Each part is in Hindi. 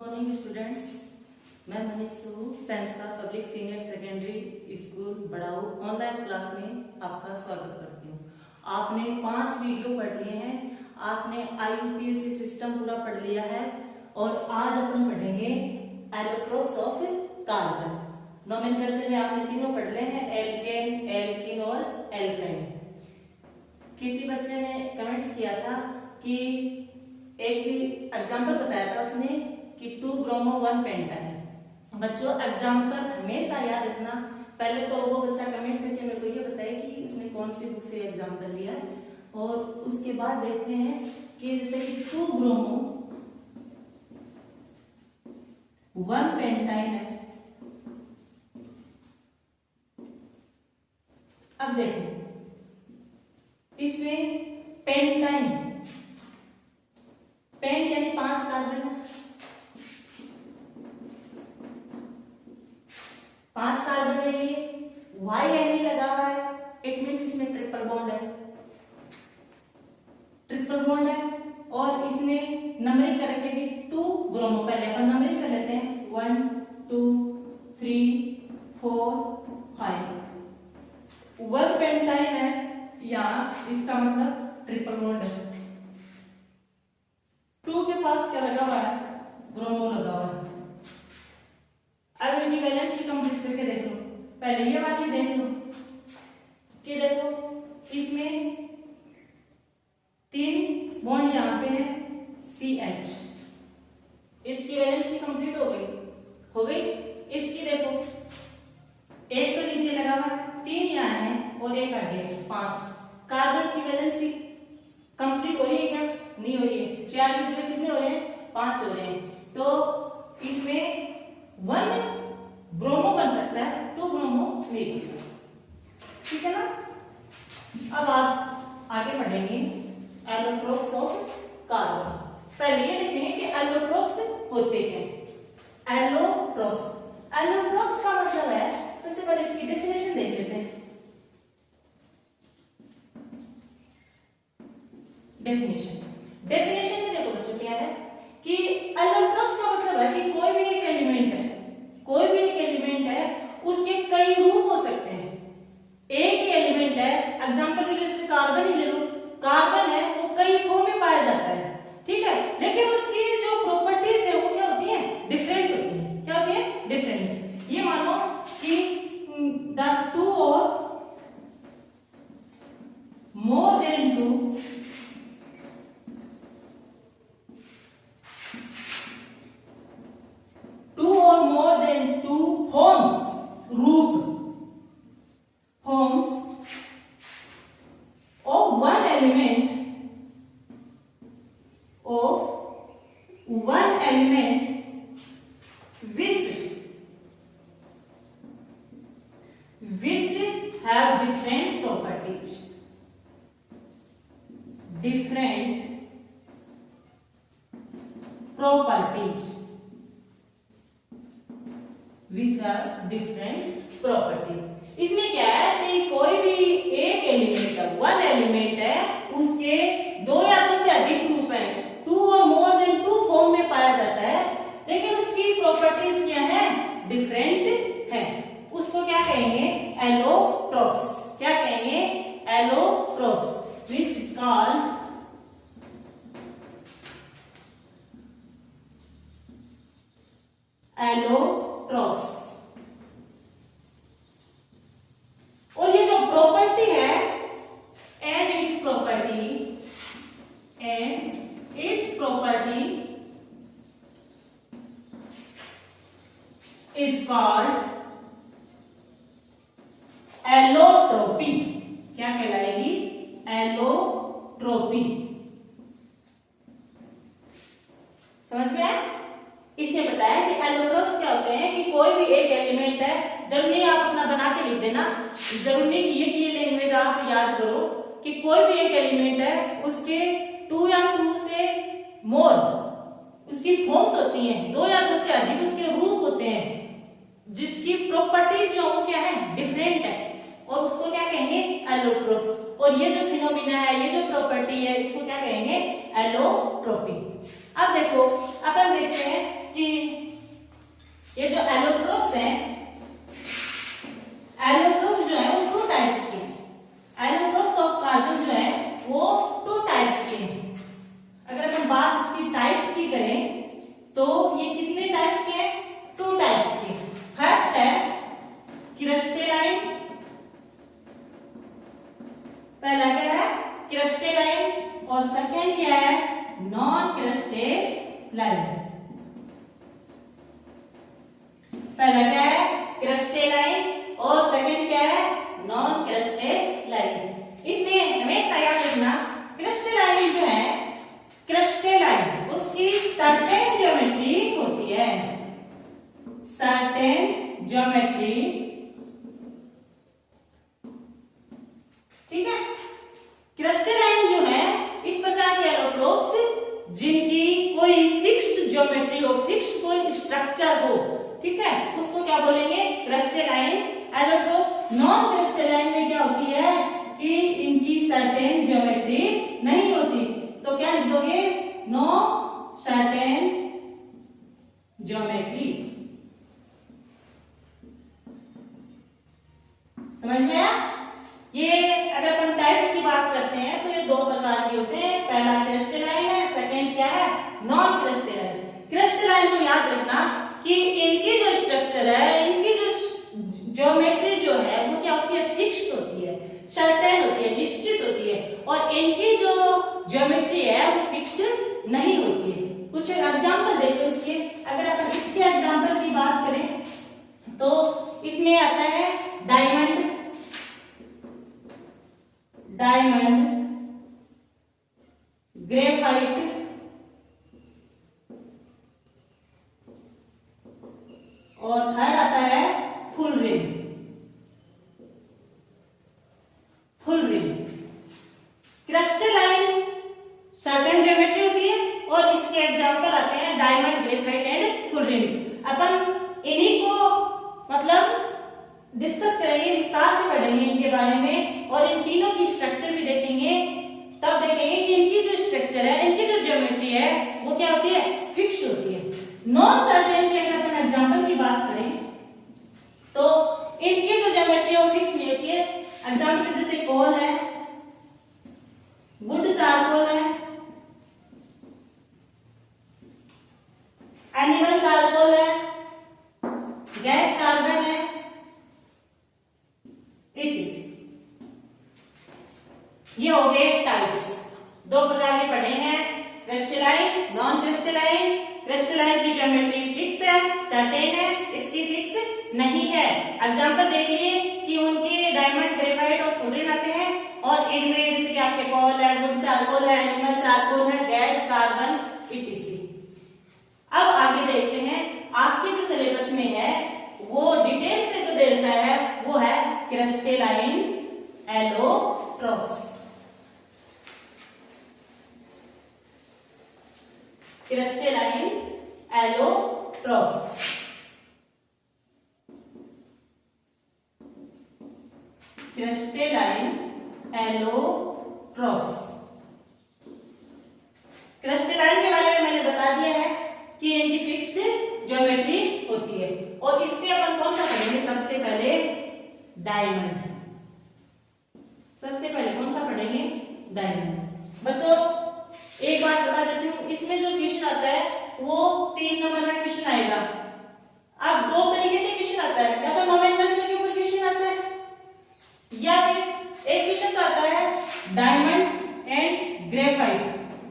मॉर्निंग स्टूडेंट्स, मैं Manishu Sanstha public senior secondary school Badau online class में आपका स्वागत करती हूँ। आपने 5 वीडियो पढ़ लिए हैं, आपने IUPAC सिस्टम पूरा पढ़ लिया है और आज अपन पढ़ेंगे एलोट्रोप्स ऑफ कार्बन। नोमेनक्लेचर में आपने तीनों पढ़ लिए हैं, एल्केन, एल्कीन और एल्काइन। किसी बच्चे ने कमेंट्स किया था कि एक एग्जाम्पल बताया था उसने कि 2 ब्रोमो 1 पेंटाइन। बच्चों एग्जाम्पल हमेशा याद रखना। पहले तो वो बच्चा कमेंट करके मेरे को ये बताए कि उसने कौन सी बुक से एग्जाम्पल लिया है, और उसके बाद देखते हैं कि जैसे कि 2 ब्रोमो 1 पेंटाइन है। अब देखो इसमें पेंटाइन, पेंट यानी 5 कार्बन है, 5 कार्बन है। ये YNE लगा हुआ है, इट मीन्स इसमें ट्रिपल बॉन्ड है, ट्रिपल बॉन्ड है। और इसमें नंबरिंग कर रखेगी 2 ब्रोमो। पहले अपन नंबरिंग कर लेते हैं 1 2 3 4 5। 1 पेंटाइन है, या इसका मतलब ट्रिपल बॉन्ड है। 2 के पास क्या लगा हुआ है? ब्रोमो लगा हुआ है। अब इनकी वैलेंसी कंप्लीट करके देख लो। पहले ये वाली देख लो कि देखो इसमें 3 बॉन्ड यहाँ पे है CH। इसकी वैलेंसी कंप्लीट हो गई, हो गई। इसकी देखो एक तो नीचे लगा हुआ है, 3 यहाँ है और एक आगे 5। कार्बन की वैलेंसी कंप्लीट हो रही है क्या? नहीं हो रही है। 4 की जगह कितने हो रहे हैं? 5 हो रहे हैं। तो इसमें 1 ब्रोमो बन सकता है, 2 ब्रोमो नहीं बन सकता। ठीक है ना? अब आज आगे बढ़ेंगे एलोट्रोप्स ऑफ कार्बन। पहले ये देखेंगे कि एलोट्रोप्स होते क्या हैं। एलोट्रोप्स, एलोट्रोप्स का मतलब है, सबसे पहले इसकी डेफिनेशन देख लेते हैं। डेफिनेशन में देखो बच्चों क्या है कि एलोट्रोप्स का मतलब है कि कोई भी एक एलिमेंट है, कोई भी एक एलिमेंट है, उसके कई रूप हो सकते हैं। एक ही एलिमेंट है, एग्जांपल के लिए जैसे कार्बन ही ले लो। कार्बन है वो कई फॉर्म में पाया जाता है, ठीक है, लेकिन उसकी जो प्रॉपर्टीज है वो क्या होती है? डिफरेंट होती है। क्या होती है? डिफरेंट। ये मानो कि द 2 और more than 2 forms, group forms of one element, which have different properties, which have different properties। इसमें क्या है कि कोई भी एक एलिमेंट है, 1 एलिमेंट है, उसके 2 या 2 से अधिक रूप हैं, 2 और मोर देन 2 फॉर्म में पाया जाता है, लेकिन उसकी प्रॉपर्टीज क्या है? डिफरेंट है। उसको क्या कहेंगे? एलोट्रोप्स। क्या कहेंगे? Allotropes, which is called allotropes. और ये जो प्रॉपर्टी है, and it's property is called allotropy. क्या कहलाएगी? एलोट्रोपी। समझ में आया? इसने बताया कि एलोट्रोप्स क्या होते हैं कि कोई भी एक एलिमेंट है, जरूरी आप अपना बना के लिख देना, जरूरी कि ये लैंग्वेज आप याद करो कि कोई भी एक एलिमेंट है, उसके 2 या 2 से मोर उसकी फॉर्म्स होती हैं, 2 या 2 से अधिक उसके रूप होते हैं, जिसकी प्रॉपर्टी जो क्या है? डिफरेंट है, और उसको क्या कहेंगे? एलोट्रोप्स। और ये जो फिनोमिना है, ये जो प्रॉपर्टी है, इसको क्या कहेंगे? एलोट्रोपी। अब देखो अपन देखते हैं कि लाइन। पहला क्या है, क्रिस्टलाइन, और सेकंड क्या है, नॉन क्रिस्टलाइन। इसमें हमेशा याद रखना, क्रिस्टलाइन जो है, क्रिस्टलाइन उसकी सर्टेन ज्योमेट्री होती है, सर्टेन ज्योमेट्री, ठीक है। क्रिस्टलाइन जो है इस प्रकार के एलोट्रोप्स जिनकी कोई फिक्स्ड ज्योमेट्री हो, फिक्स्ड कोई स्ट्रक्चर हो, ठीक है, उसको क्या बोलेंगे, क्रिस्टलाइन एलोट्रोप। नॉन क्रिस्टलाइन में क्या होती है कि इनकी सर्टेन ज्योमेट्री नहीं होती, तो क्या लिख दोगे, नो सर्टेन ज्योमेट्री। समझ में आया? ये अगर अपन टाइप्स की बात करते हैं तो ये दो प्रकार के होते हैं, पहला क्रिस्टलाइन है, सेकंड क्या है, नॉन क्रिस्टलाइन। क्रिस्टलाइन को याद रखना कि इनकी जो स्ट्रक्चर है, इनकी जो ज्योमेट्री जो है वो क्या होती है, फिक्स्ड होती है, सर्टेन होती है, निश्चित होती है, और इनकी जो ज्योमेट्री है वो फिक्स्ड नहीं होती है। कुछ एग्जांपल देखो इसके, अगर अपन इसके एग्जांपल की बात करें तो इसमें आता है डायमंड, डायमंड, ग्रेफाइट, और थर्ड आता है fullerene, fullerene. Crystalline certain geometry होती है और इसके एग्जांपल आते हैं diamond, graphite and fullerene. अपन इन्हीं को मतलब डिस्कस करेंगे, विस्तार से पढ़ेंगे इनके बारे में, और इन तीनों की स्ट्रक्चर भी देखेंगे। तब देखेंगे कि इनकी जो स्ट्रक्चर है, इनकी जो ज्योमेट्री है वो क्या होती है, फिक्स होती है। नॉन सर्टेन के अगर अपन एग्जांपल की बात करें तो इनकी जो ज्योमेट्री है वो फिक्स नहीं होती है। एग्जांपल जैसे कोल है, वुड चारकोल है, एनिमल चारकोल है, गैस कार्बन है, ये हो गए टाइप्स। दो प्रकार के पढ़े हैं, क्रिस्टलाइन, नॉन क्रिस्टलाइन। क्रिस्टलाइन की ज्योमेट्री फिक्स है, सर्टेन है, इसकी फिक्स नहीं है। एग्जांपल देख लिए कि उनके डायमंड, ग्रेफाइट और फुल रिंग आते हैं, और इनमें जैसे कि आपके कोल है, वुड चारकोल है, एनिमल चारकोल है, गैस कार्बन etc। अब आगे देखते हैं, आपके जो सिलेबस में है वो डिटेल से जो दे रखा है वो है crystalline allotropes. Crystalline allotropes, crystalline allotropes. Crystalline के बारे में मैंने बता दिया है कि इनकी फिक्स्ड ज्योमेट्री होती है, और इसमें अपन कौन सा पढ़ेंगे, सबसे पहले डायमंड। सबसे पहले कौन सा पढ़ेंगे, डायमंड। बच्चों एक बात बता देती हूँ, इसमें जो क्वेश्चन आता है वो 3 नंबर का क्वेश्चन आएगा। अब दो तरीके से क्वेश्चन आता है, या तो नोमेनक्लेचर के ऊपर क्वेश्चन आता है, या फिर एक क्वेश्चन आता है डायमंड एंड ग्रेफाइट,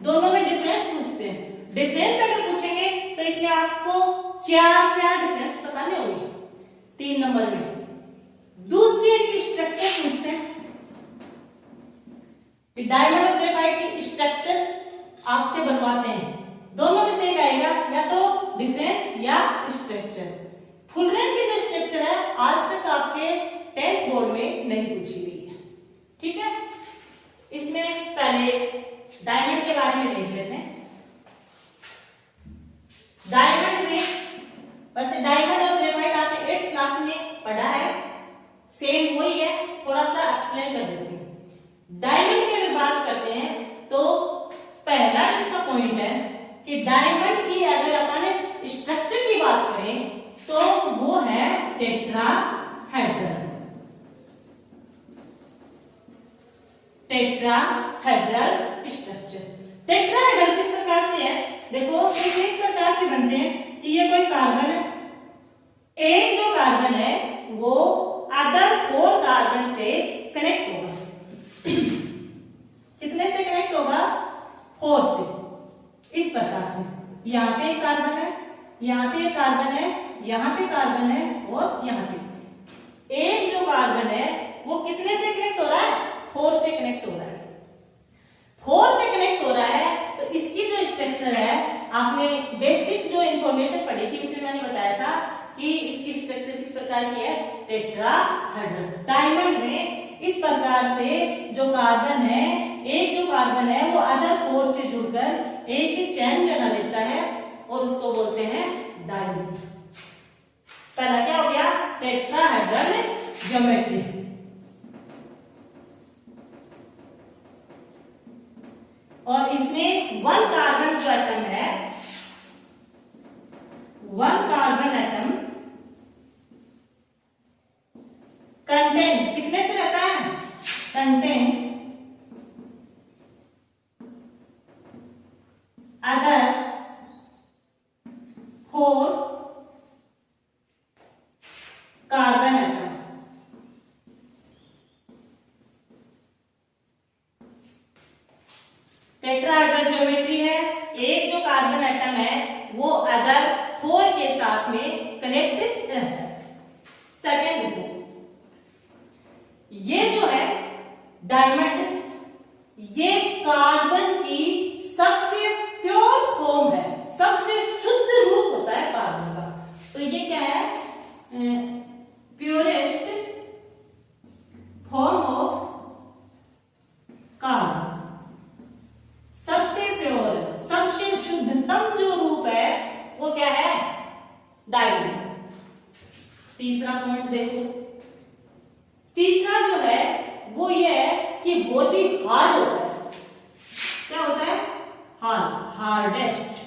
दोनों में डिफरेंस पूछते हैं। डिफरेंस अगर पूछेंगे तो इसमें आपको चार डिफरेंस बताने होंगे 3 नंबर में। दूसरी इनकी स्ट्रक्चर पूछते हैं, डायमंड और ग्रेफाइट की स्ट्रक्चर आपसे बनवाते हैं, दोनों में से एक आएगा, या तो डिफरेंस या स्ट्रक्चर। फुल रिंग की जो स्ट्रक्चर है आज तक आपके 10th बोर्ड में नहीं पूछी हुई है, ठीक है। इसमें पहले डायमंड के बारे में देख लेते हैं। डायमंड में वैसे डायमंड और ग्रेफाइट आपने 8th क्लास में पढ़ा है, सेम वही है, थोड़ा सा एक्सप्लेन कर देती हूँ। डायमंड की अगर बात करते हैं तो पहला इसका पॉइंट है कि डायमंड की अगर अपन स्ट्रक्चर की बात करें तो वो है टेट्राहेड्रल। Tetrahedral structure. टेट्राहेड्रल किस प्रकार से है, देखो ये इस प्रकार से बनते हैं कि ये कोई कार्बन है, एक जो कार्बन है वो अदर 4 कार्बन से कनेक्ट होगा। कितने से कनेक्ट होगा, 4 से, इस प्रकार से। यहाँ पे एक कार्बन है, यहाँ पे एक कार्बन है, यहाँ पे कार्बन है और यहाँ पे। एक जो कार्बन है वो कितने से कनेक्ट हो रहा है? 4 से कनेक्ट हो रहा है। 4 से कनेक्ट हो रहा है तो इसकी जो स्ट्रक्चर है, आपने बेसिक जो इंफॉर्मेशन पढ़ी थी उसमें मैंने बताया था कि इसकी स्ट्रक्चर किस प्रकार की है? टेट्राहेड्रल। डायमंड में इस प्रकार से जो कार्बन है, एक जो कार्बन है वो अदर 4 से जुड़कर एक चैन बना लेता है और उसको बोलते हैं डायमंड। पहला क्या हो गया? Tetrahedral geometry. और इसमें 1 कार्बन जो एटम है, 1 कार्बन एटम कंटेन कितने से रहता है? Contain other 4 carbon atom. Tetrahedral geometry है, एक जो कार्बन एटम है वो अदर 4 के साथ में कनेक्ट रहता है। सेकेंड देखो, ये जो है डायमंड, ये कार्बन की सबसे प्योर फॉर्म है, सबसे शुद्ध रूप होता है कार्बन का। तो ये क्या है? Purest form of carbon. सबसे प्योर, सबसे शुद्धतम जो रूप है वो क्या है? डायमंड। तीसरा पॉइंट देखो, तीसरा जो है वो ये है कि बहुत ही हार्ड होता है। क्या होता है? Hard, hardest.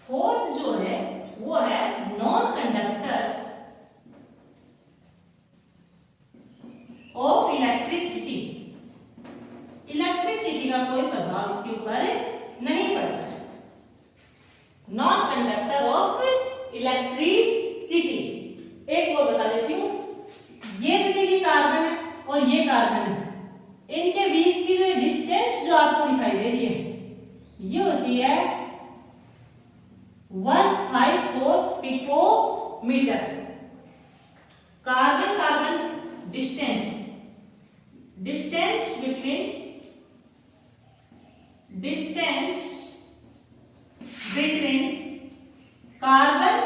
फोर्थ जो है वो है non conductor of electricity. Electricity का कोई प्रभाव इसके ऊपर नहीं पड़ता है। Non conductor of electricity. एक और बता देती हूं, ये जैसे कि कार्बन है और ये कार्बन है, इनके बीच की जो डिस्टेंस जो आपको दिखाई दे रही है ये होती है 154 picometre. Carbon carbon distance, distance between carbon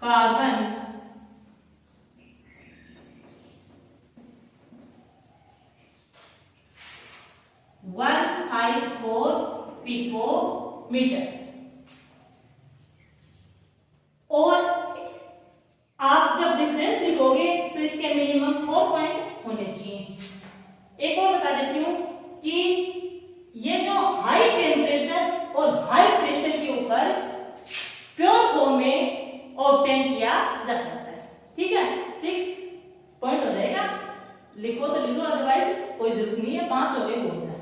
carbon 154 picometre. और आप जब डिफरेंस लिखोगे तो इसके मिनिमम 4 पॉइंट होने चाहिए। एक और बता देती हूं कि ये जो हाई टेम्परेचर और हाई प्रेशर के ऊपर प्योर फॉर्म में ऑब्टेन किया जा सकता है। ठीक है, 6 पॉइंट हो जाएगा। लिखो तो लिखो, अदरवाइज कोई जरूरत नहीं है, 5 हो गए बहुत है।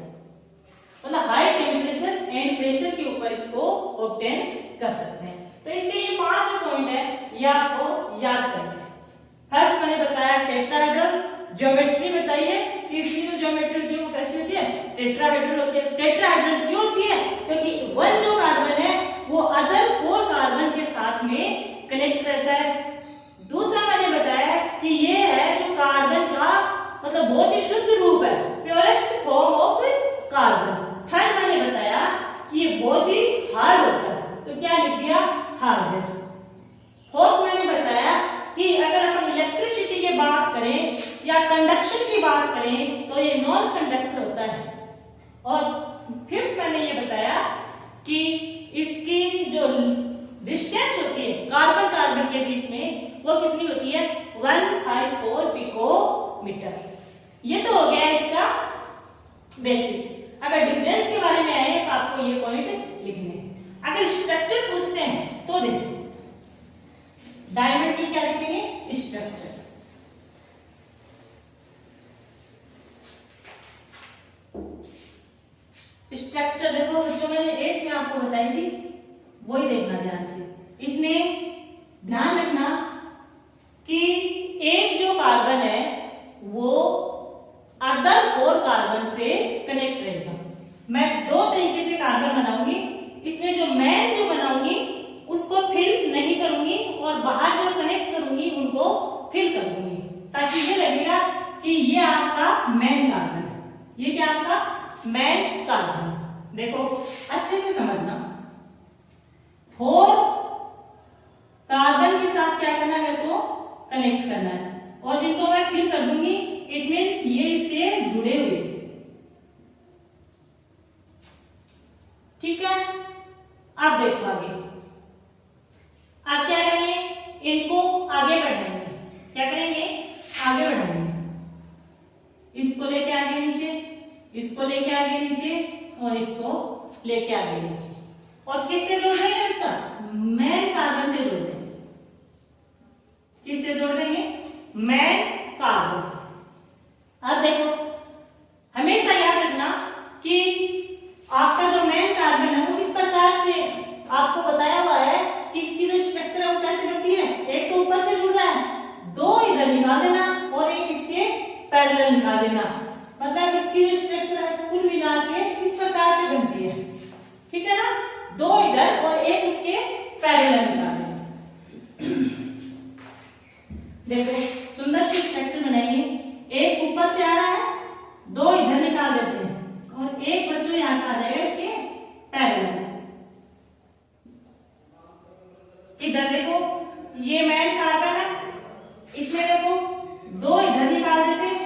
मतलब हाई टेम्परेचर एंड प्रेशर के ऊपर इसको ऑब्टेन कर सकते हैं। तो इसके ये 5 जो पॉइंट है ये आपको याद करना है। फर्स्ट मैंने बताया टेट्राहेड्रल ज्योमेट्री बताइए कि इसकी जो ज्योमेट्री होती है वो कैसी होती है? टेट्राहेड्रल होती है। टेट्राहेड्रल क्यों होती है? क्योंकि 1 जो कार्बन है वो अदर 4 कार्बन के साथ में कनेक्ट रहता है। दूसरा मैंने बताया कि ये है जो कार्बन का मतलब बहुत ही शुद्ध रूप है, purest form of carbon. Third मैंने बताया कि ये बहुत ही हार्ड होता है, तो क्या लिख दिया? हार्डेस्ट। फोर्थ मैंने बताया कि अगर अपन इलेक्ट्रिसिटी की बात करें या कंडक्शन की बात करें तो ये नॉन कंडक्टर होता है। और फिफ्थ मैंने ये बताया कि इसकी जो डिस्टेंस होती है कार्बन कार्बन के बीच में वो कितनी होती है? 154 पिकोमीटर। ये तो हो गया इसका बेसिक। अगर डिफरेंस के बारे में आए तो आपको ये पॉइंट लिखने हैं। अगर स्ट्रक्चर पूछते हैं तो देखो, डायमंड की क्या लिखेंगे? स्ट्रक्चर। स्ट्रक्चर देखो, जो मैंने 8 में आपको बताई थी वही देखना ध्यान से। इसमें ध्यान रखना कि एक जो कार्बन है वो अदर 4 कार्बन से कनेक्ट रहेगा। मैं दो तरीके से कार्बन बनाऊंगी। इसमें जो मैं जो बनाऊंगी उसको फिल नहीं करूंगी और बाहर जो कनेक्ट करूंगी उनको फिल कर दूंगी, ताकि ये लगेगा कि ये आपका मेन कार्बन है। ये क्या आपका मेन कार्बन। देखो अच्छे से समझना, 4 कार्बन के साथ क्या करना है, मेरे को कनेक्ट करना है और इनको मैं फिल कर दूंगी। इट मीन्स ये इससे जुड़े हुए, ठीक है। अब देखो आगे, आप क्या करेंगे, इनको आगे बढ़ाएंगे। क्या करेंगे, आगे बढ़ाएंगे। इसको लेके आगे नीचे, इसको लेके आगे नीचे और इसको लेके आगे नीचे। और किससे जोड़ देंगे बेटा, मेन कार्बन से जोड़ देंगे। किससे जोड़ देंगे, मेन कार्बन से। अब देखो हमेशा याद रखना कि आपका जो मेन कार्बन है वो इस प्रकार से आपको बताया हुआ है कि इसकी जो स्ट्रक्चर है वो कैसे बनती है। एक तो ऊपर से जुड़ रहा है, 2 इधर निकाल देना और एक इसके पैरेलल निकाल देना, मतलब इसकी जो स्ट्रक्चर है कुल मिला के इस प्रकार से बनती है, ठीक है ना। 2 इधर और एक इसके पैरेलल निकाल देना। देखो सुंदर सी स्ट्रक्चर बनाएंगे। एक ऊपर से आ रहा है, 2 इधर निकाल देते हैं और एक बच्चों यहाँ आ जाएगा इसके पैरेलल। इधर देखो ये मेन कार्बन है, इसमें देखो 2 इधर निकाल देते हैं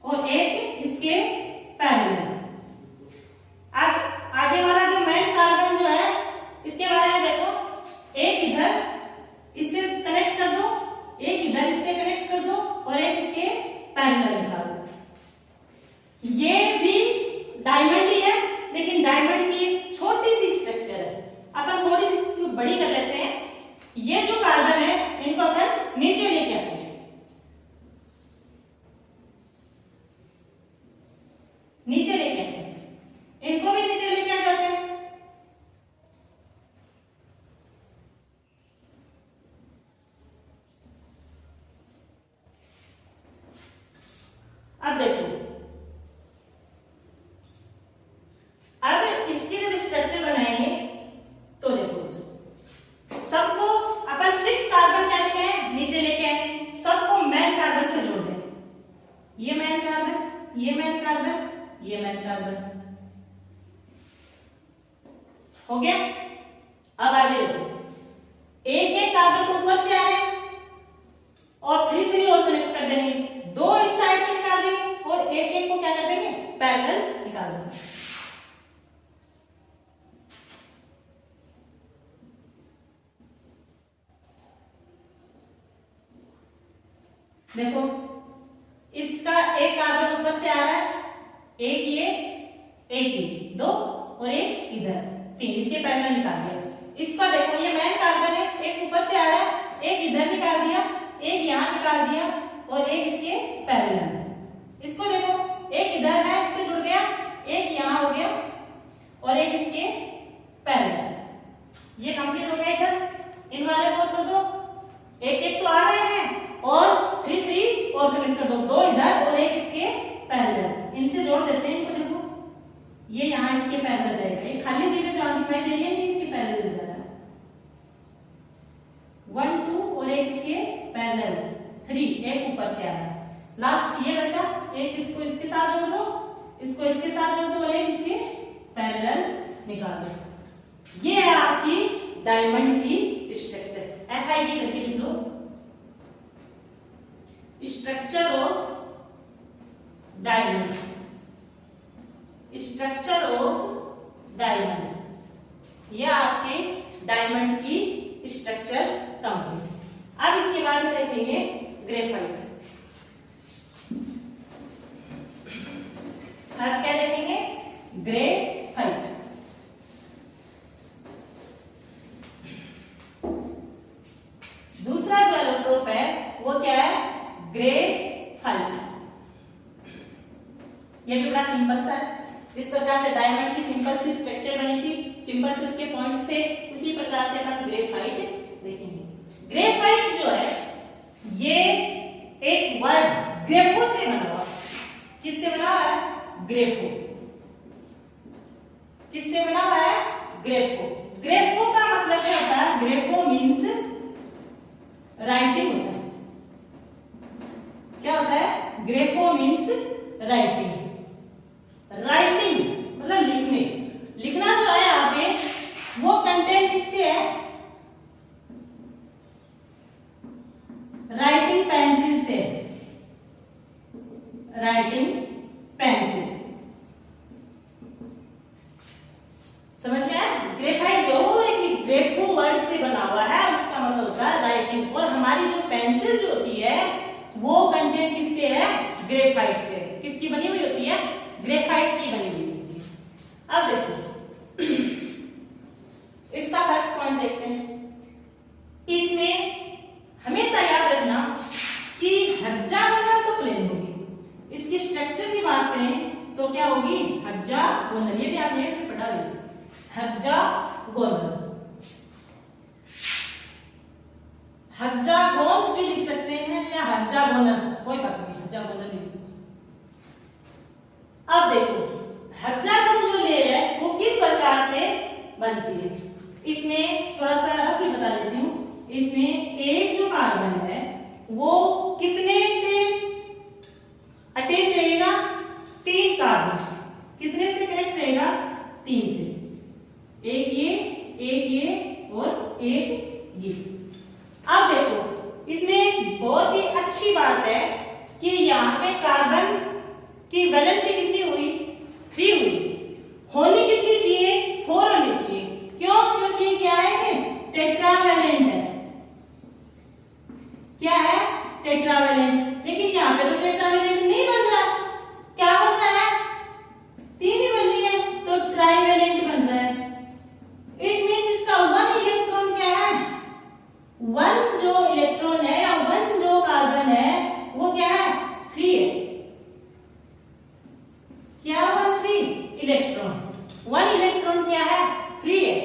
और एक इसके पैरेलल। अब आगे वाला जो मेन कार्बन जो है इसके बारे में देखो, एक इधर इससे कनेक्ट कर दो, एक इधर इससे कनेक्ट कर दो और एक इसके पैरेलल निकाल दो। ये भी डायमंड ही है, लेकिन डायमंड की छोटी सी स्ट्रक्चर है। अपन थोड़ी सी इसको बड़ी कर लेते हैं। ये जो कार्बन है इनको अपन नीचे लेके आते हैं, नीचे लेके आते हैं, इनको भी नीचे लेके आ जाते हैं। अब देखो, अब इसकी जब स्ट्रक्चर बनाएंगे तो देखो सबको अपन 6 कार्बन क्या लेके आए, नीचे लेके आए, सबको मेन कार्बन से जोड़ देंगे। ये मेन कार्बन, ये मेन कार्बन, ये मेन कार्बन हो गया। अब आगे देखो, एक एक कार्बन को ऊपर से आ रहे हैं और 3 और कनेक्ट कर देंगे, 2 इस साइड में निकाल देंगे और एक एक को क्या कर देंगे, पैरेलल निकाल देंगे। देखो इसका एक कार्बन ऊपर से आ रहा है, एक ये, एक ये, 2 और एक इधर, 3, इसके पैरेलल निकाल दिया। इसका देखो ये मेन कार्बन है, एक ऊपर से आ रहा है, एक इधर निकाल दिया, एक यहाँ निकाल दिया और एक इसके पैरेलल। इसको देखो एक इधर है, इससे जुड़ गया, एक यहाँ हो गया और एक इसके पैरेलल। ये कंप्लीट हो गया। इधर इन वाले को कर दो, एक एक तो आ रहे हैं और 3 और कनेक्ट कर दो, 2 इधर और एक इसके पैरेलल, इनसे जोड़ देते हैं इनको। देखो ये यहाँ इसके पैरेलल जाएगा, ये खाली जगह जहां दिखाई दे रही है नहीं, इसके पैरेलल जा रहा है। 1 2 और एक इसके पैरेलल, 3 एक ऊपर से आ रहा है। लास्ट ये बचा, एक इसको इसके साथ जोड़ दो, इसको इसके साथ जोड़ दो और एक इसके पैरेलल निकाल दो। ये है आपकी डायमंड की स्ट्रक्चर। FIG करके लिख लो, structure of diamond, structure of diamond. यह आपके डायमंड की स्ट्रक्चर कंप्लीट। अब इसके बाद में देखेंगे ग्रेफाइट। अब क्या देखेंगे, ग्रेफाइट। दूसरा जो एलोट्रोप है वो क्या है, ग्रेफाइट। ये भी बड़ा सिंपल सा है। इस प्रकार से डायमंड की सिंपल सी स्ट्रक्चर बनी थी, सिंपल से उसके पॉइंट्स थे, उसी प्रकार से अपन ग्रेफाइट देखेंगे। ग्रेफाइट जो है ये एक वर्ड ग्रेफो से बना हुआ। किससे बना हुआ है, ग्रेफो। राइटिंग। राइटिंग मतलब लिखने, लिखना जो है यहाँ पे वो कंटेंट किससे है, राइटिंग पेंसिल से, राइटिंग पेंसिल। समझ में आया? ग्रेफाइट जो एक ग्रेफो वर्ड से बना हुआ है, उसका मतलब होता है राइटिंग। और हमारी जो पेंसिल जो होती है वो कंटेंट किससे है, ग्रेफाइट से। किसकी बनी हुई होती है, ग्रेफाइट की बनी हुई होती है। अब देखो इसका फर्स्ट पॉइंट देखते हैं। इसमें हमेशा याद रखना कि हेक्सागोनल तो प्लेन होगी, इसकी स्ट्रक्चर की बात करें तो क्या होगी, हेक्सागोनल। ये भी आपने पढ़ा है, हेक्सागोनल। हेक्सागोन्स भी लिख सकते हैं या हेक्सागोनल, कोई बात नहीं, हेक्सागोनल लिख। अब देखो हेक्सागोन जो लेयर है वो किस प्रकार से बनती है, इसमें थोड़ा सा रफली बता देती हूँ। इसमें एक जो कार्बन है वो कितने से अटैच रहेगा, 3 कार्बन से। कितने से कनेक्ट रहेगा, 3 से। एक ये और एक ये। अब देखो इसमें बहुत ही अच्छी बात है कि यहाँ पे कार्बन की वैलेंसी कितनी हुई, 3 हुई। होनी कितनी चाहिए, 4 होनी चाहिए। क्यों, क्योंकि क्या है, टेट्रावैलेंट है। क्या है, टेट्रावैलेंट। लेकिन यहाँ पे तो टेट्रावैलेंट नहीं बन रहा, क्या बन रहा है, 3 ही बन रही है, तो ट्राइवैलेंट बन रहा है। इट मींस इसका 1 इलेक्ट्रॉन क्या है, 1 जो इलेक्ट्रॉन है या 1 जो कार्बन है वो क्या है, फ्री है। क्या 1 फ्री इलेक्ट्रॉन, 1 इलेक्ट्रॉन क्या है, फ्री है।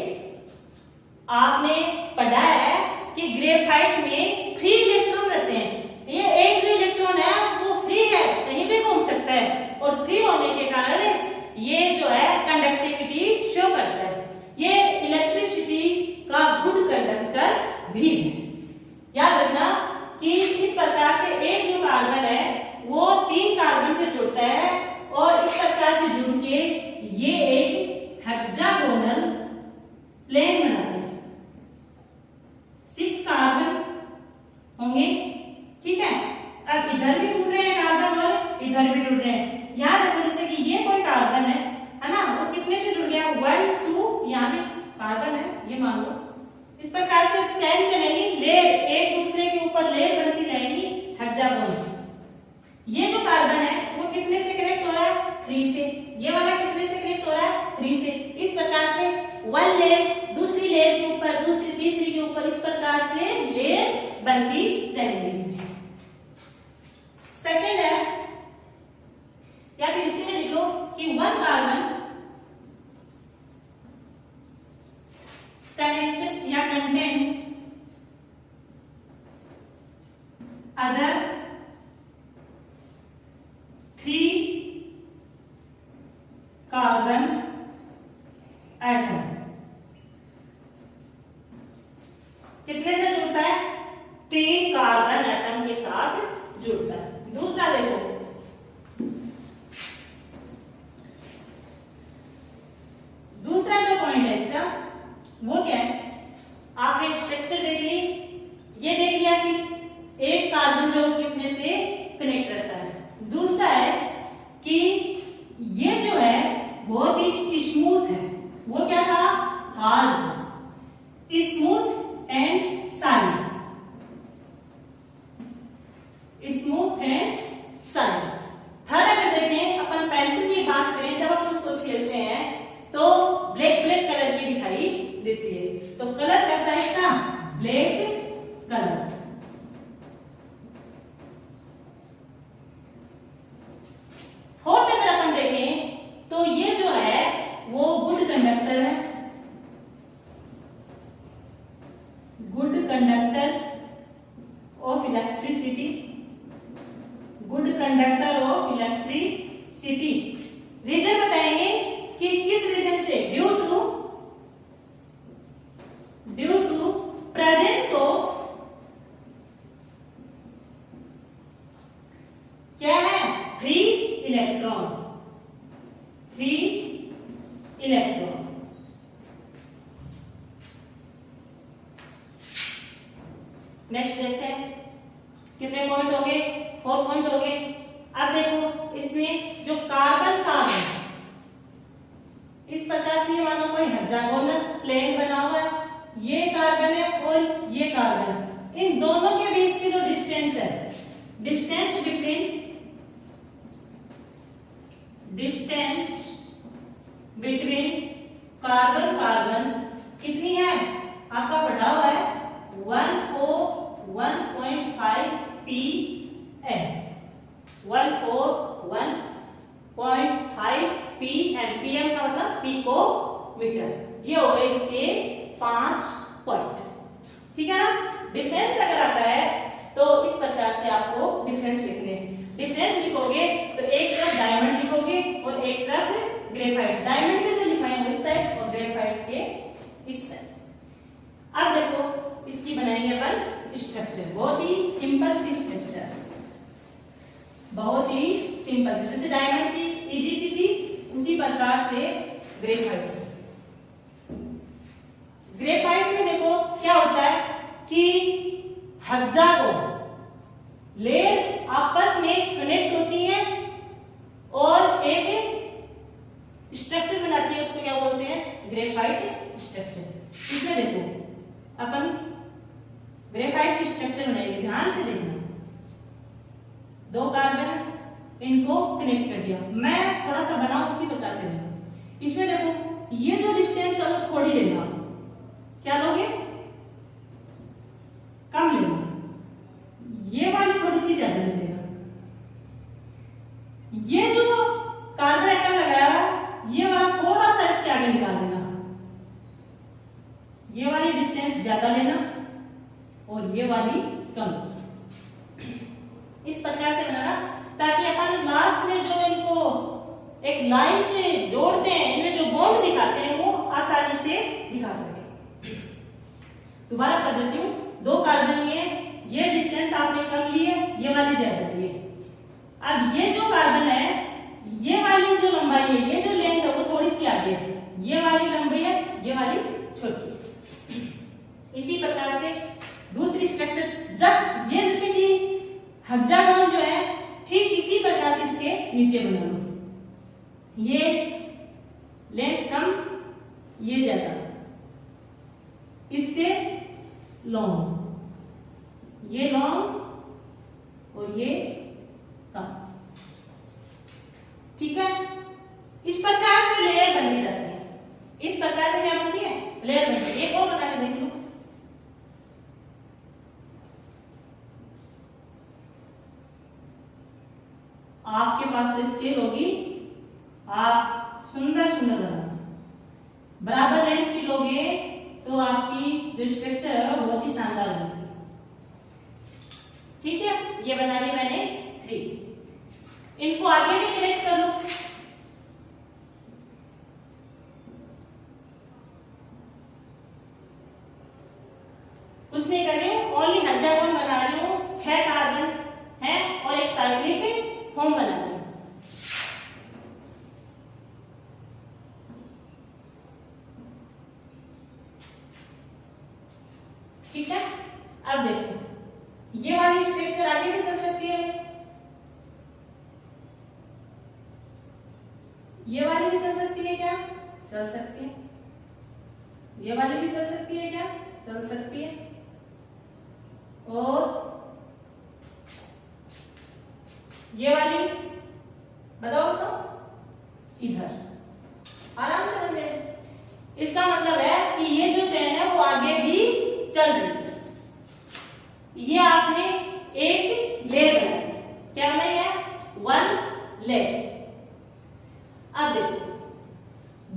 आपने पढ़ा है कि ग्रेफाइट में फ्री इलेक्ट्रॉन रहते हैं। ये एक जो इलेक्ट्रॉन है वो फ्री है, कहीं भी घूम सकता है, और फ्री होने के कारण ये जो है कंडक्टिविटी शो करता है। ये इलेक्ट्रिसिटी का गुड कंडक्टर भी है। याद रखना कि इस प्रकार से एक जो कार्बन है वो 3 कार्बन से जुड़ता है और इस प्रकार से जुड़ के ये एक हेक्सागोनल प्लेन बनाते हैं। 6 कार्बन होंगे, ठीक है। अब इधर भी जुड़ रहे हैं कार्बन और इधर भी जुड़ रहे हैं। याद रखो जैसे कि ये कोई कार्बन है ना, वो कितने से जुड़ गया, 1 2, यहाँ भी कार्बन है ये मान लो। इस प्रकार से चैन चलेगी, लेयर एक दूसरे के ऊपर लेयर बनती जाएगी हेक्सागोन। ये जो कार्बन है वो कितने से कनेक्ट हो रहा है, 3 से। ये वाला कितने से कनेक्ट हो रहा है, 3 से। इस प्रकार से 1 लेयर दूसरी लेयर के ऊपर, दूसरी तीसरी के ऊपर, इस प्रकार से लेयर बनती जाएगी इसमें। सेकंड है, या फिर इसी में लिखो कि 1 कार्बन कनेक्ट या कंटेंट अदर 3 कार्बन एटम। कितने से जुड़ता है, 3 कार्बन एटम के साथ जुड़ता है। दूसरा देखो, दूसरा जो पॉइंट है इसका वो क्या है, आपने स्ट्रक्चर देख ली, ये देख लिया कि एक कार्बन जो कितने से कनेक्ट रहता है। दूसरा है कि ये जो है बहुत ही स्मूथ है, वो क्या था, हार्ड था, smooth and shine, smooth and shine. Third अगर देखें, अपन पेंसिल की बात करें, जब हम उसको छेलते हैं तो ब्लैक ब्लैक कलर की दिखाई देती है। तो कलर कैसा है इसका, ब्लैक कलर। फोर्थ अगर अपन देखें तो ये जो है वो गुड कंडक्टर है, good conductor of electricity, good conductor of electricity. Reason बताएंगे कि किस रीजन से, ड्यू टू प्रेजेंस ऑफ क्या है, free electron. Electron, 3 electron. Next देखते हैं कितने पॉइंट हो गए, 4 पॉइंट हो गए। अब देखो इसमें जो कार्बन कार्बन इस प्रकार से मानो कोई हेक्सागोनल प्लेन बना हुआ है, ये कार्बन है और ये कार्बन है, इन दोनों के बीच की जो डिस्टेंस है, डिस्टेंस बिटवीन कार्बन कार्बन कितनी है, आपका पढ़ा हुआ है 141.5 pm, 141.5 pm का मतलब पिकोमीटर। ये हो गए इसके 5 पॉइंट। ठीक है ना। डिफरेंस अगर आता है तो इस प्रकार से आपको डिफरेंस लिखने हैं। डिफरेंस लिखोगे तो एक तरफ डायमंड लिखोगे और एक तरफ ग्रेफाइट। डायमंड के जो लिखाए हैं इस साइड और ग्रेफाइट के इस साइड। अब देखो इसकी बनाएंगे अपन स्ट्रक्चर, बहुत ही सिंपल सी स्ट्रक्चर, बहुत ही सिंपल सी, जैसे डायमंड की इजी सी थी उसी प्रकार से ग्रेफाइट। ग्रेफाइट में देखो क्या होता है कि हेक्सागोन लेयर आपस में कनेक्ट होती है और एक स्ट्रक्चर बनाती है, उसको क्या बोलते हैं, ग्रेफाइट स्ट्रक्चर। इसमें देखो अपन ग्रेफाइट की स्ट्रक्चर बनाएंगे, ध्यान से देखना। 2 कार्बन इनको कनेक्ट कर दिया, मैं थोड़ा सा बनाऊं उसी प्रकार से बना। इसमें देखो ये जो डिस्टेंस है वो थोड़ी लेना, क्या लोगे, कम लेना, ये वाली थोड़ी सी ज्यादा ले लेना। ये जो कार्बन एटम लगाया हुआ ये वाला थोड़ा सा इसके आगे निकाल देना, ये वाली डिस्टेंस ज्यादा लेना और ये वाली कम। इस प्रकार से बनाना ताकि अपन लास्ट में जो इनको एक लाइन से जोड़ते हैं, इनमें जो बॉन्ड दिखाते हैं वो आसानी से दिखा सके। दोबारा कर देती हूँ, 2 कार्बन लिए, ये डिस्टेंस आपने कम ली है, ये वाली ज्यादा ली है। अब ये जो कार्बन है, ये वाली जो लंबाई है, ये जो लेंथ है वो थोड़ी सी आगे है, ये वाली लंबाई है, ये वाली छोटी है। इसी प्रकार से दूसरी स्ट्रक्चर जस्ट ये जैसे कि हेक्सागोन जो है ठीक इसी प्रकार से इसके नीचे बना लो, ये लेंथ कम, ये ज्यादा, इससे लॉन्ग, ये लॉन्ग और ये कम। ठीक है। इस प्रकार से लेयर बनती जाती है, इस प्रकार से क्या बनती है, लेयर बनती है। एक और बना के देख लो, आपके पास तो स्केल होगी, आप सुंदर सुंदर बनाना, बराबर लेंथ की लोगे तो आपकी जो स्ट्रक्चर है वो बहुत ही शानदार बनेगी। ठीक है, ये बना ली मैंने 3। इनको आगे भी कनेक्ट कर लो। कुछ नहीं कर रही हूँ, ओनली हेक्सागोन बना रही हूँ, 6 कार्बन है और एक साइक्लिक फॉर्म बना रही हूँ। ठीक है। अब देखो ये वाली स्ट्रक्चर आगे भी चल सकती है, ये वाली भी चल सकती है क्या, चल सकती है, ये वाली भी चल सकती है क्या, चल सकती है, और ये वाली बताओ तो इधर आराम से बन जाए। इसका मतलब है कि ये जो चेन है वो आगे भी चल रही है। ये आपने एक लेयर बनाई, क्या बनाई है, 1 लेयर। अब देखो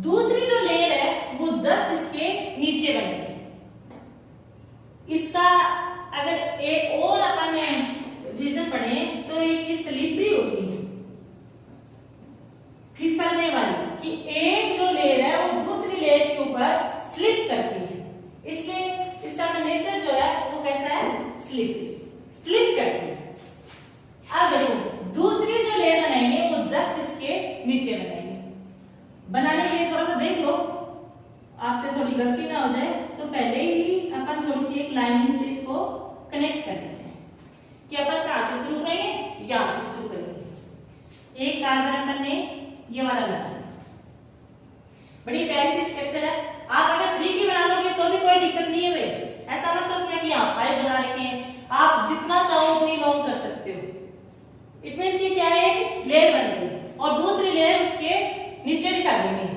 दूसरी जो लेयर है वो जस्ट इसके नीचे बन गई। इसका अगर एक और अपन रीजन पढ़े तो एक स्लिपरी होती है, फिसलने वाली, कि एक जो लेयर है वो दूसरी लेयर के ऊपर स्लिप करती है, इसलिए इसका नेचर जो है वो कैसा है, स्लिप करती है। अब देखो दूसरी जो लेयर बनाएंगे वो जस्ट बनाने के लिए थोड़ा सा देख लो, आपसे थोड़ी गलती ना हो जाए, तो पहले ही अपन थोड़ी सी एक लाइनिंग से इसको कनेक्ट कर देते हैं कि अपन कहाँ से शुरू करेंगे, यहाँ से शुरू करेंगे। एक कार्बन अपन ने ये वाला लगा दिया, बड़ी प्यारी सी स्ट्रक्चर है। आप अगर 3 की बना लोगे तो भी कोई दिक्कत नहीं है भाई, ऐसा मत सोचना कि आप 5 बना रखे हैं, आप जितना चाहो उतनी लॉन्ग कर सकते हो। इट मींस ये क्या है, एक लेयर बन गई और दूसरी लेयर उसके नीचे दिखा देंगे।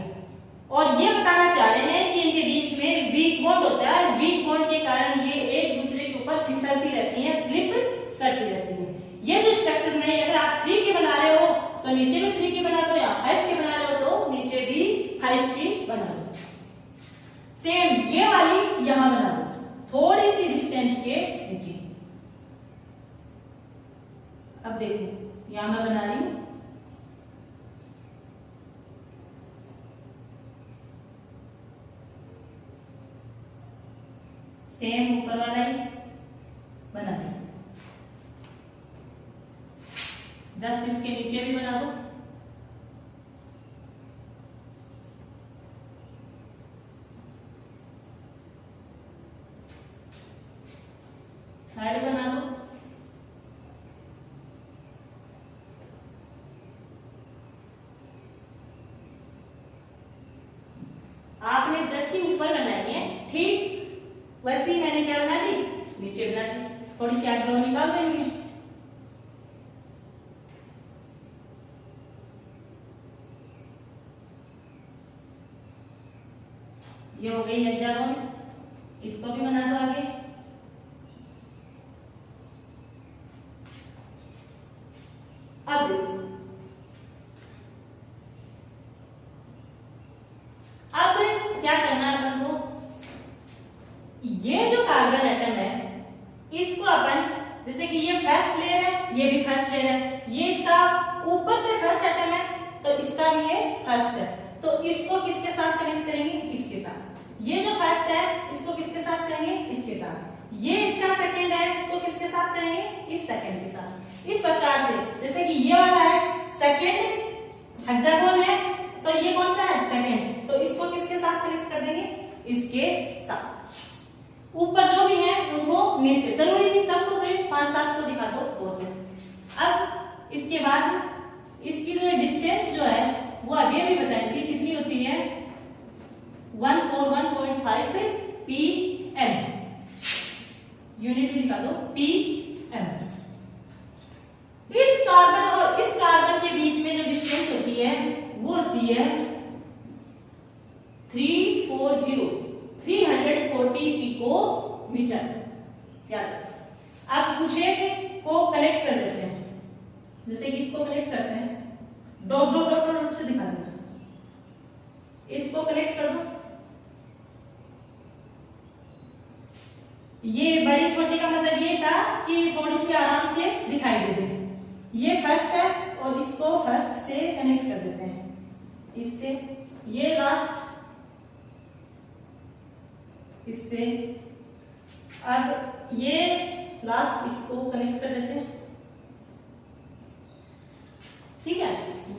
और ये बताना चाह रहे हैं कि इनके बीच में वीक बॉन्ड होता है, वीक बॉन्ड के कारण ये एक दूसरे के ऊपर फिसलती रहती हैं, स्लिप करती रहती हैं। ये जो स्ट्रक्चर में अगर आप 3 की बना रहे हो तो नीचे भी 3 की बना दो, या 5 की बना रहे हो तो नीचे भी 5 की बना दो। सेम ये वाली यहां बना दो, थोड़ी सी डिस्टेंस के नीचे। अब देखो यहां मैं बना रही हूं, सेम ऊपर वाला ही बना दो, जस्ट इसके नीचे भी बना दो। थर्ड बना दो, आपने जैसी ऊपर बनाई है ठीक वैसी मैंने क्या बना दी, नीचे बना दी। थोड़ी सी आगे निकाल देंगे, ये हो गई हेक्सागोन, इसको भी बना दो आगे। अब देखो, अब क्या करना है अपन को, ये जो कार्बन एटम है इसको अपन, जैसे कि ये फर्स्ट लेयर है, ये भी फर्स्ट लेयर है, ये इसका ऊपर से फर्स्ट एटम है तो इसका भी ये फर्स्ट है, तो इसको किसके साथ कनेक्ट करेंगे, इसके साथ। ये जो फर्स्ट है इसको किसके साथ करेंगे, इसके साथ। ये इसका सेकंड है, इसको किसके साथ करेंगे, इस सेकंड के साथ। इस प्रकार से जैसे कि ये वाला है सेकंड हेक्सागोन है, तो ये कौन सा है, सेकंड, तो इसको किसके साथ कनेक्ट कर देंगे, इसके साथ। ऊपर जो भी है उनको नीचे, जरूरी नहीं सबको करें, 5-7 को दिखा दो बहुत है। अब इसके बाद इसकी जो डिस्टेंस जो है वो अभी अभी बताई थी, कितनी होती है, 141.5 pm, यूनिट भी दिखा दो, pm। इस कार्बन और इस कार्बन के बीच में जो डिस्टेंस होती है वो होती है 340 पिकोमीटर। याद रखो। अब पूछे को कनेक्ट कर देते हैं, जैसे कि इसको कनेक्ट करते हैं, डॉट डॉट डॉट डॉट से दिखा देना, इसको कनेक्ट कर दो। ये बड़ी छोटी का मतलब ये था कि थोड़ी सी आराम से दिखाई दे दे। ये फर्स्ट है और इसको फर्स्ट से कनेक्ट कर देते हैं, इससे ये लास्ट, इससे अब ये लास्ट, इसको कनेक्ट कर देते हैं। ठीक है,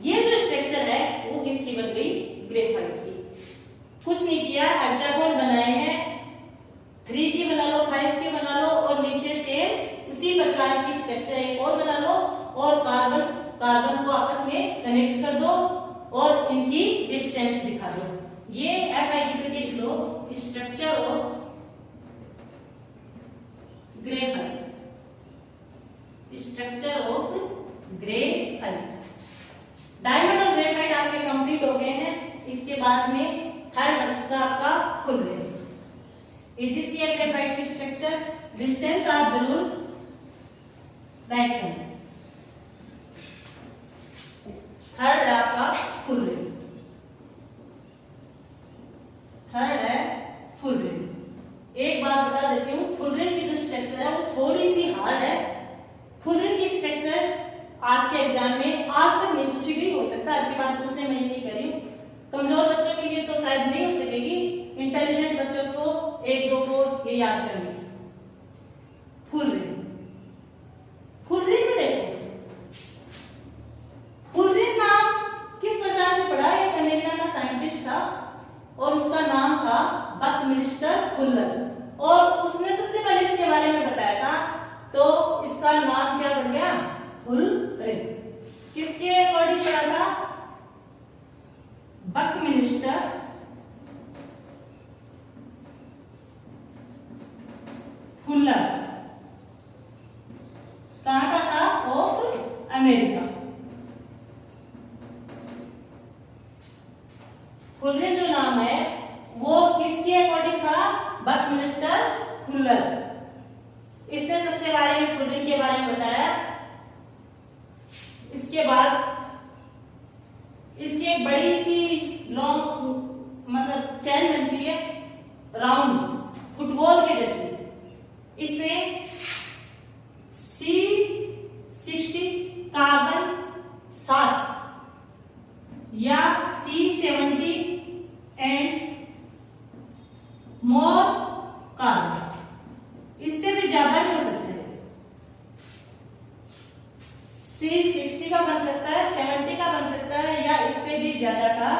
ये जो स्ट्रक्चर है वो किसकी बन गई, ग्रेफाइट की। कुछ नहीं किया, हेक्सागोन बनाए हैं, 3 की बना लो, 5 की बना लो, और नीचे से उसी प्रकार की स्ट्रक्चर एक और बना लो और कार्बन कार्बन को आपस में कनेक्ट कर दो और इनकी डिस्टेंस दिखा दो। ये FIG करके लिख लो, structure of graphite, structure of graphite. Diamond और ग्रेफाइट आपके कंप्लीट हो गए हैं। इसके बाद में थर्ड आपका फुल रेंज AgCl ग्रेफाइट की स्ट्रक्चर, डिस्टेंस आप जरूर राइट करें। थर्ड है आपका फुल रेंज, थर्ड है फुल रेंज। एक बात बता देती हूँ, फुल रेंज की जो स्ट्रक्चर है वो थोड़ी सी हार्ड है। फुल रेंज की स्ट्रक्चर आपके एग्जाम में आज तक नहीं पूछी गई, हो सकता है आपकी बात पूछने में ही नहीं करी। कमजोर बच्चों के लिए तो शायद नहीं हो सकेगी, इंटेलिजेंट बच्चों को 1-2 को ये याद करनी। फुल रेंज, फुल रेंज में देखो, फुल रेंज नाम किस प्रकार से पढ़ा है, कैनेडिया का साइंटिस्ट बकमिंस्टर फुलर कहाँ का था? Of America. फुलर जो नाम है वो किसके अकॉर्डिंग था? Buckminster Fuller. इसने सबसे बारे में फुलर के बारे में बताया। इसके बाद इसकी एक बड़ी सी लॉन्ग मतलब चैन बनती है राउंड फुटबॉल के जैसे। इसे C60 कार्बन 60 या C70 एंड मोर कार्बन, इससे भी ज्यादा भी हो सकते हैं। C60 का बन सकता है, 70 का बन सकता है या इससे भी ज्यादा का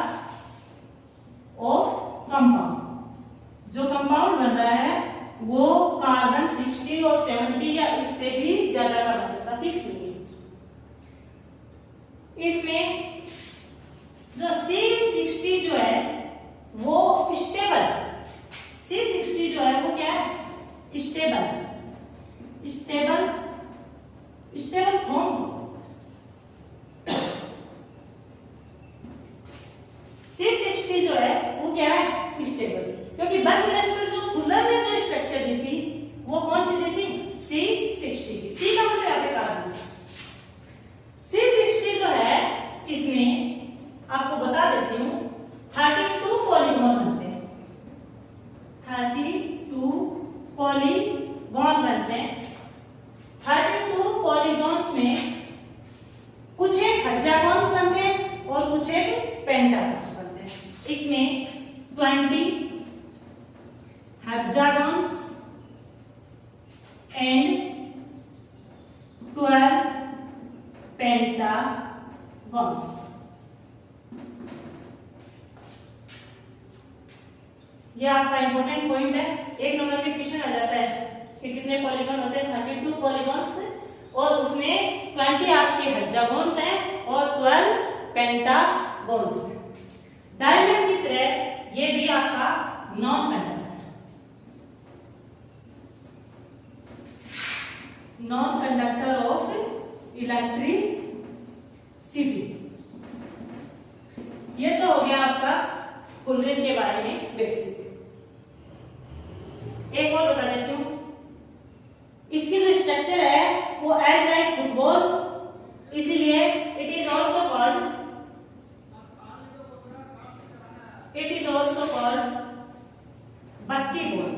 ऑफ कंपाउंड। जो कंपाउंड बन रहा है वो कार्बन 60 और 70 या इससे भी ज्यादा का बन सकता है, फिक्स नहीं। इसमें जो C60 जो है वो स्टेबल, C60 जो है वो क्या है? Stable. Stable stable form. C60 जो है वो क्या है? स्टेबल। क्योंकि बकमिंस्टर जो फुलर ने जो स्ट्रक्चर दी थी वो कौन सी दी थी? C60 की। C का मतलब यहाँ पे कार्बन। C60 जो है इसमें आपको बता देती हूँ 32 पॉलीगॉन बनते हैं। 32 पॉलीगॉन बनते हैं। 32 पॉलीगॉन्स में कुछ एक हेक्सागॉन्स बनते हैं और कुछ एक पेंटागॉन्स बनते हैं। इसमें 20 हेक्सागॉन्स एंड 12 पेंटागॉन्स। ये आपका इंपॉर्टेंट पॉइंट है। एक नंबर में क्वेश्चन आ जाता है कि कितने पॉलीगॉन होते हैं? 32 पॉलीगॉन्स और उसमें 20 आपके हेक्सागॉन्स हैं और 12 पेंटागॉन्स हैं। डायमंड की तरह ये भी आपका नॉन कंडक्टर है। Non conductor of electricity. ये तो हो गया आपका फुलर के बारे में बेसिक। एक और बता देती हूँ, इसकी जो स्ट्रक्चर है वो एज लाइक फुटबॉल, इसीलिए इट इज ऑल्सो कॉल्ड बक्की ball.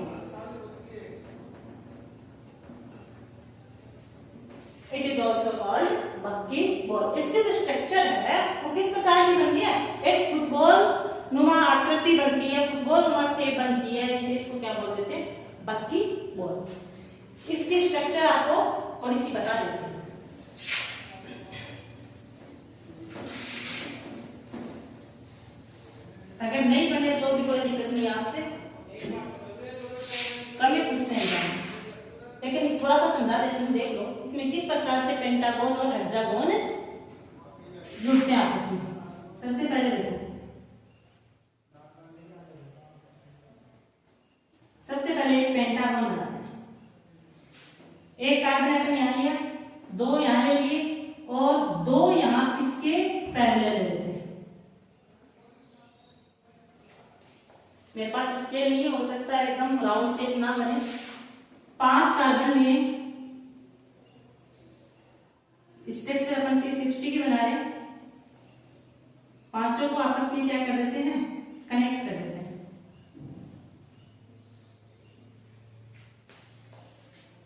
It is also called बक्की बॉल। इसकी जो स्ट्रक्चर है वो किस प्रकार की बनती है? एक फुटबॉल नुमा आकृति बनती है, फुटबॉल नुमा शेप बनती है, इसलिए इसको क्या बोल देते हैं? बक्की बॉल। इसकी स्ट्रक्चर आपको थोड़ी सी बता देते हैं। अगर नहीं बने तो भी कोई दिक्कत नहीं, आपसे कभी पूछते हैं, लेकिन थोड़ा सा समझा देती हूँ। देख लो इसमें किस प्रकार से पेंटागन और हेक्सागन जुड़ते हैं आपस में। सबसे पहले देखो, सबसे पहले एक पेंटागन बनाते हैं। एक कार्बन एटम यहाँ लिया, दो यहाँ ले लिए और दो यहाँ इसके पैरेलल ले लेते हैं। मेरे पास स्केल नहीं हो सकता है एकदम राउंड शेप ना बने। 5 कार्बन लिए, स्ट्रक्चर अपन C60 की बना रहे हैं। पांचों को आपस में क्या कर देते हैं? कनेक्ट कर देते हैं।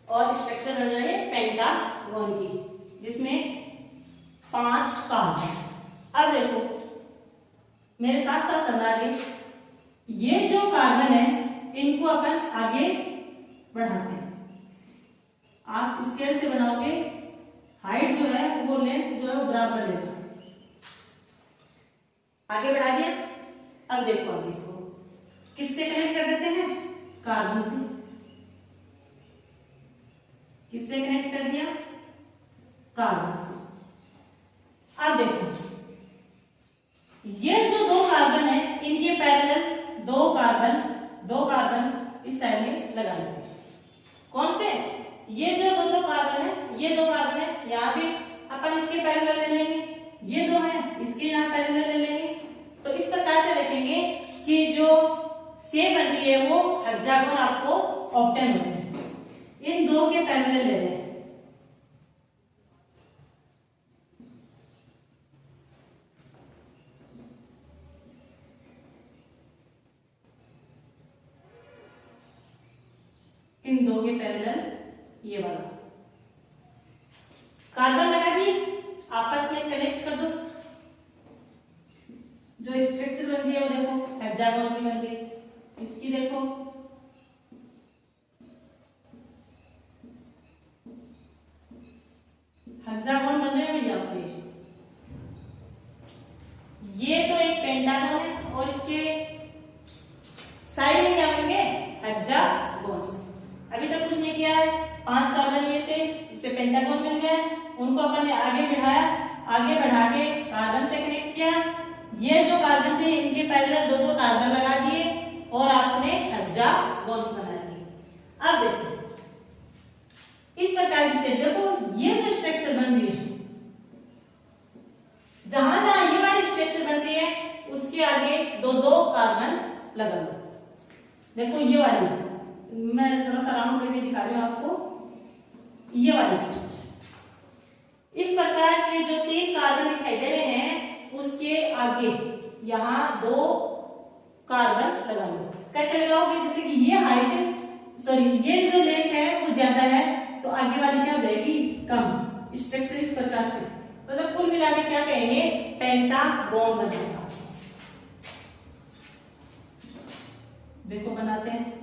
और स्ट्रक्चर बन रहे हैं पेंटागन की, जिसमें 5 कार्बन। अब देखो मेरे साथ साथ चलना आगे। ये जो कार्बन है इनको अपन आगे बढ़ाते हैं। आप स्केल से बनाओगे, हाइट जो है वो लेंथ जो है वो बराबर लेना। आगे बढ़ा दिया। अब देखो अब इसको किससे कनेक्ट कर देते हैं? कार्बन से। किससे कनेक्ट कर दिया? कार्बन से। अब देखो ये जो दो कार्बन लगा लेते हैं। कौन से? ये जो दो कार्बन है, ये दो कार्बन है, यहाँ भी अपन इसके पैरेलल ले लेंगे, ये दो है इसके यहाँ पैरेलल ले लेंगे। तो इस प्रकार से देखेंगे कि जो शेप बन रही है वो हेक्सागोन आपको ऑब्टेन होते हैं। इन दो के पैरेलल ले रहे हैं। इन दो के पैरेलल ये वाला कार्बन लगा दिए, आपस में कनेक्ट कर दो। जो स्ट्रक्चर बन रही है वो देखो हेक्सागोन की बन रही है। इसकी देखो हेक्सागोन बन रहे हैं भैया आपके। ये तो एक पेंटागन है और इसके साइड में क्या बन गए? हेक्सागोन्स। अभी तक कुछ नहीं किया है, 5 कार्बन लिए थे, इससे पेंटागन मिल गया, उनको अपन ने आगे बढ़ाया, आगे बढ़ा के कार्बन से कनेक्ट किया। ये जो कार्बन थे इनके पैरेलल दो दो कार्बन लगा दिए और आपने हेक्सागोन्स बना दिए। अब देखो इस प्रकार की से देखो ये जो स्ट्रक्चर बन रही है, जहां जहां ये वाली स्ट्रक्चर बन रही है उसके आगे दो दो कार्बन लगा लो। देखो ये वाली मैं थोड़ा सा राउंड करके दिखा रही हूं आपको। ये वाली स्ट्रक्चर इस प्रकार के जो 3 कार्बन दिखाई दे रहे हैं उसके आगे यहाँ 2 कार्बन लगा लो। कैसे लगाओगे? जैसे कि ये हाइट सॉरी ये जो लेंथ है वो ज्यादा है तो आगे वाली क्या हो जाएगी? कम। स्ट्रक्चर इस प्रकार से मतलब कुल मिला के क्या कहेंगे? पेंटागन बनेगा। देखो बनाते हैं।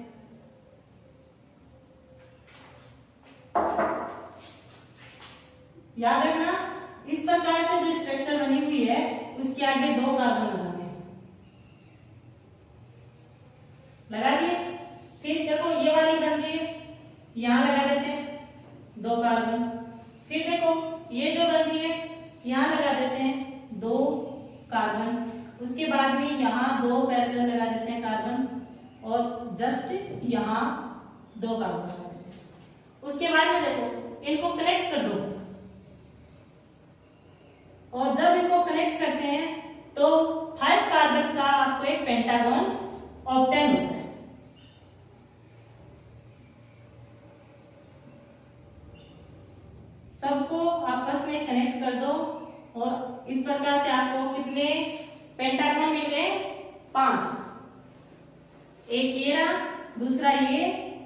याद रखना इस प्रकार से जो स्ट्रक्चर बनी हुई है उसके आगे 2 कार्बन लगाने हैं। लगा दिए। फिर देखो ये वाली बन रही है, यहां लगा देते हैं 2 कार्बन। फिर देखो ये जो बन रही है यहां लगा देते हैं 2 कार्बन। उसके बाद भी यहां 2 पैरेलल लगा देते हैं कार्बन और जस्ट यहां 2 कार्बन लगा देते हैं। उसके बाद में देखो इनको कनेक्ट कर दो और जब इनको कनेक्ट करते हैं तो 5 कार्बन का आपको एक पेंटागन ऑब्टेन होता है। सबको आपस में कनेक्ट कर दो और इस प्रकार से आपको कितने पेंटागन मिल गए? 5। एक ये रहा, दूसरा ये,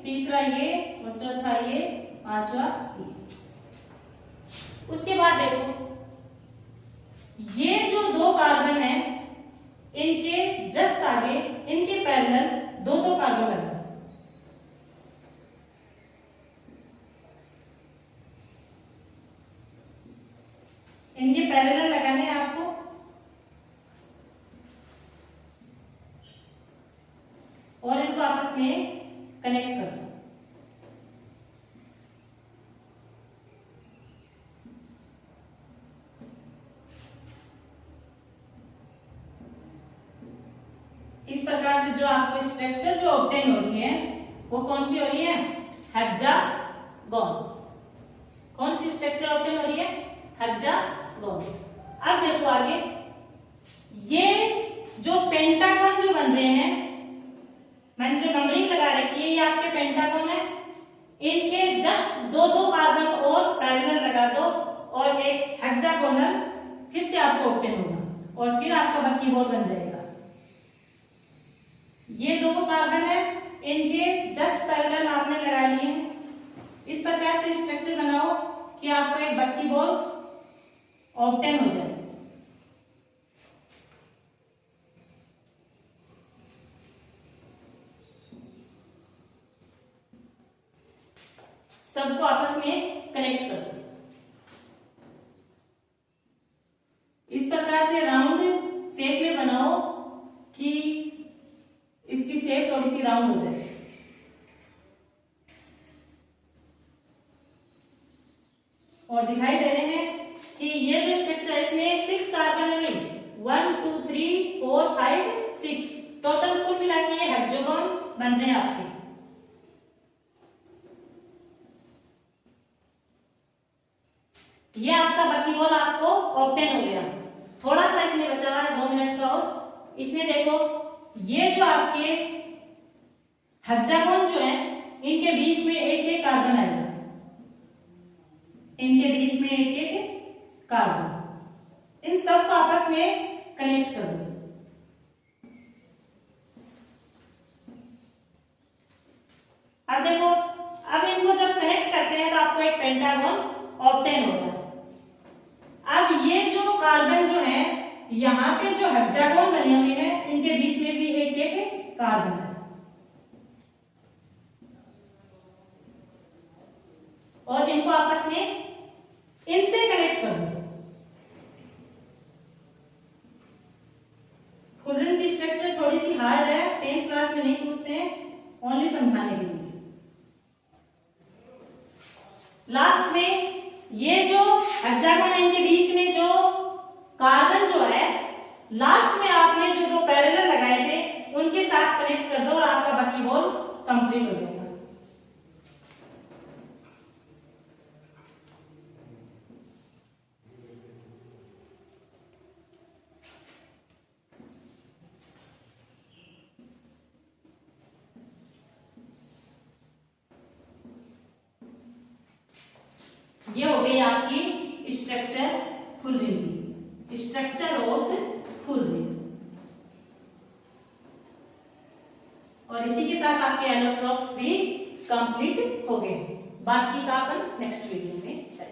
तीसरा ये और चौथा ये, 5वां ये। उसके बाद देखो ये जो 2 कार्बन है इनके जस्ट आगे इनके पैरेलल 2 कार्बन लगा। इनके पैरेलल लगाने हैं आपको और इनको आपस में कनेक्ट कर दो। इस प्रकार से जो आपको स्ट्रक्चर जो ऑब्टेन हो रही है वो कौन सी हो रही है? हेक्सागोन। कौन सी स्ट्रक्चर ऑब्टेन हो रही है? हेक्सागोन। अब देखो आगे ये जो पेंटागन जो बन रहे हैं, मैंने जो नंबरिंग लगा रखी है ये आपके पेंटागन है। इनके जस्ट 2 कार्बन और पैरेलल लगा दो और एक हेक्सागोनल फिर से आपको ऑब्टेन होगा और फिर आपका बकीबॉल बन जाएगा। ये 2 कार्बन है इनके जस्ट पैरेलल आपने लगा लिए। इस प्रकार से स्ट्रक्चर बनाओ कि आपको एक बकीबॉल ऑब्टेन हो जाए। सबको आपस में कनेक्ट कर दो। इस प्रकार से राउंड शेप में बनाओ कि इसकी शेप थोड़ी सी राउंड हो जाए। और दिखाई दे रहे हैं कि ये जो स्ट्रक्चर है इसमें 6 कार्बन है। 1 2 3 4 5 6 टोटल कुल मिला के ये हेक्सागोन बन रहे हैं आपके। ये आपका बकीबॉल आपको ऑब्टेन हो गया। थोड़ा सा इसमें बचा हुआ है 2 मिनट का और इसमें देखो ये जो आपके हेक्सागोन जो है इनके बीच में एक एक कार्बन आएगा, इनके बीच में एक एक कार्बन, इन सब को आपस में कनेक्ट कर दो। अब देखो अब इनको जब कनेक्ट करते हैं तो आपको एक पेंटागन ऑब्टेन होगा। अब ये जो कार्बन जो है यहाँ पे जो हेक्सागोन बने हुए हैं इनके बीच में भी एक एक कार्बन है और इनको आपस में इनसे कनेक्ट कर दो। फुल रिंग की स्ट्रक्चर थोड़ी सी हार्ड है, 10th क्लास में नहीं पूछते हैं, ओनली समझाने के लिए। लास्ट में ये जो हेक्सागोन है इनके बीच में जो कार्बन जो है लास्ट में आपने जो 2 पैरेलल लगाए थे उनके साथ कनेक्ट कर दो और आपका बकीबॉल कंप्लीट हो जाएगा। ये हो गई आपकी structure full ring, structure of full ring. और इसी के साथ आपके एलोट्रॉप्स भी कंप्लीट हो गए। बाकी का अपन नेक्स्ट वीडियो में करेंगे।